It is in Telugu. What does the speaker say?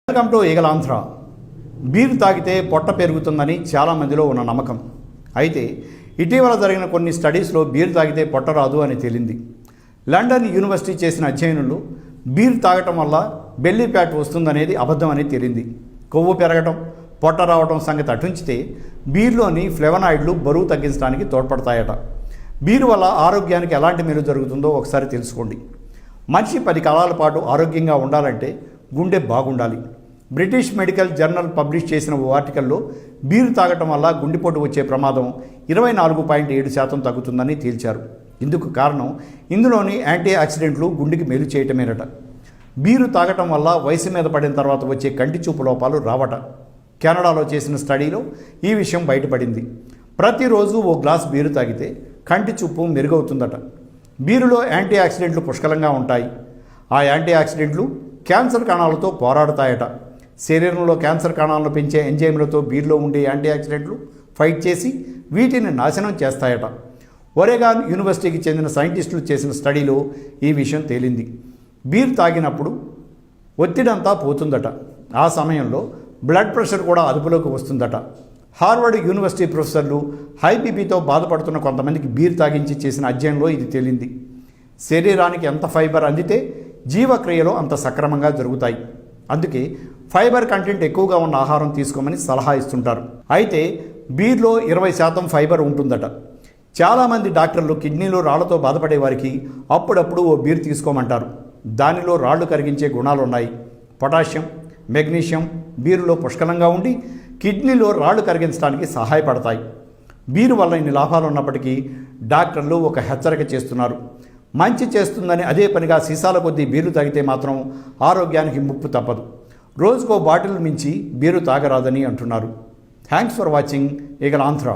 Welcome to ఈగలాంధ్ర. బీర్ తాగితే పొట్ట పెరుగుతుందని చాలామందిలో ఉన్న నమ్మకం. అయితే ఇటీవల జరిగిన కొన్ని స్టడీస్లో బీర్ తాగితే పొట్ట రాదు అని తేలింది. లండన్ యూనివర్సిటీ చేసిన అధ్యయనంలో బీర్ తాగటం వల్ల బెల్లీ ఫ్యాట్ వస్తుందనేది అబద్ధం అని తేలింది. కొవ్వు పెరగటం, పొట్ట రావడం సంగతి అటుంచితే బీర్లోని ఫ్లేవనాయిడ్లు బరువు తగ్గించడానికి తోడ్పడతాయట. బీర్ వల్ల ఆరోగ్యానికి ఎలాంటి మేలు జరుగుతుందో ఒకసారి తెలుసుకోండి. మనిషి 10 కాలాల పాటు ఆరోగ్యంగా ఉండాలంటే గుండె బాగుండాలి. బ్రిటిష్ మెడికల్ జర్నల్ పబ్లిష్ చేసిన ఓ ఆర్టికల్లో బీరు తాగటం వల్ల గుండెపోటు వచ్చే ప్రమాదం 24.7% తగ్గుతుందని తేల్చారు. ఇందుకు కారణం ఇందులోని యాంటీ ఆక్సిడెంట్లు గుండెకి మేలు చేయటమేనట. బీరు తాగటం వల్ల వయసు మీద పడిన తర్వాత వచ్చే కంటి చూపు లోపాలు రావట. కెనడాలో చేసిన స్టడీలో ఈ విషయం బయటపడింది. ప్రతిరోజు ఓ గ్లాస్ బీరు తాగితే కంటి చూపు మెరుగవుతుందట. బీరులో యాంటీ ఆక్సిడెంట్లు పుష్కలంగా ఉంటాయి. ఆ యాంటీ ఆక్సిడెంట్లు క్యాన్సర్ కణాలతో పోరాడతాయట. శరీరంలో క్యాన్సర్ కణాలను పెంచే ఎంజైమ్లతో బీర్లో ఉండే యాంటీ ఆక్సిడెంట్లు ఫైట్ చేసి వీటిని నాశనం చేస్తాయట. ఒరెగాన్ యూనివర్సిటీకి చెందిన సైంటిస్టులు చేసిన స్టడీలో ఈ విషయం తేలింది. బీర్ తాగినప్పుడు ఒత్తిడంతా పోతుందట. ఆ సమయంలో బ్లడ్ ప్రెషర్ కూడా అదుపులోకి వస్తుందట. హార్వర్డ్ యూనివర్సిటీ ప్రొఫెసర్లు హై బీపీతో బాధపడుతున్న కొంతమందికి బీర్ తాగించి చేసిన అధ్యయనంలో ఇది తేలింది. శరీరానికి ఎంత ఫైబర్ అందితే జీవక్రియలు అంత సక్రమంగా జరుగుతాయి. అందుకే ఫైబర్ కంటెంట్ ఎక్కువగా ఉన్న ఆహారం తీసుకోమని సలహా ఇస్తుంటారు. అయితే బీర్లో 20% ఫైబర్ ఉంటుందట. చాలామంది డాక్టర్లు కిడ్నీలో రాళ్లతో బాధపడే వారికి అప్పుడప్పుడు ఓ బీర్ తీసుకోమంటారు. దానిలో రాళ్లు కరిగించే గుణాలు ఉన్నాయి. పొటాషియం, మెగ్నీషియం బీరులో పుష్కలంగా ఉండి కిడ్నీలో రాళ్లు కరిగించడానికి సహాయపడతాయి. బీరు వల్ల ఇన్ని లాభాలు ఉన్నప్పటికీ డాక్టర్లు ఒక హెచ్చరిక చేస్తున్నారు. మంచి చేస్తుందని అదే పనిగా సీసాల కొద్దీ బీరు తాగితే మాత్రం ఆరోగ్యానికి ముప్పు తప్పదు. రోజుకో బాటిల్ మించి బీరు తాగరాదని అంటున్నారు. Thanks for watching ఈగలాంధ్ర.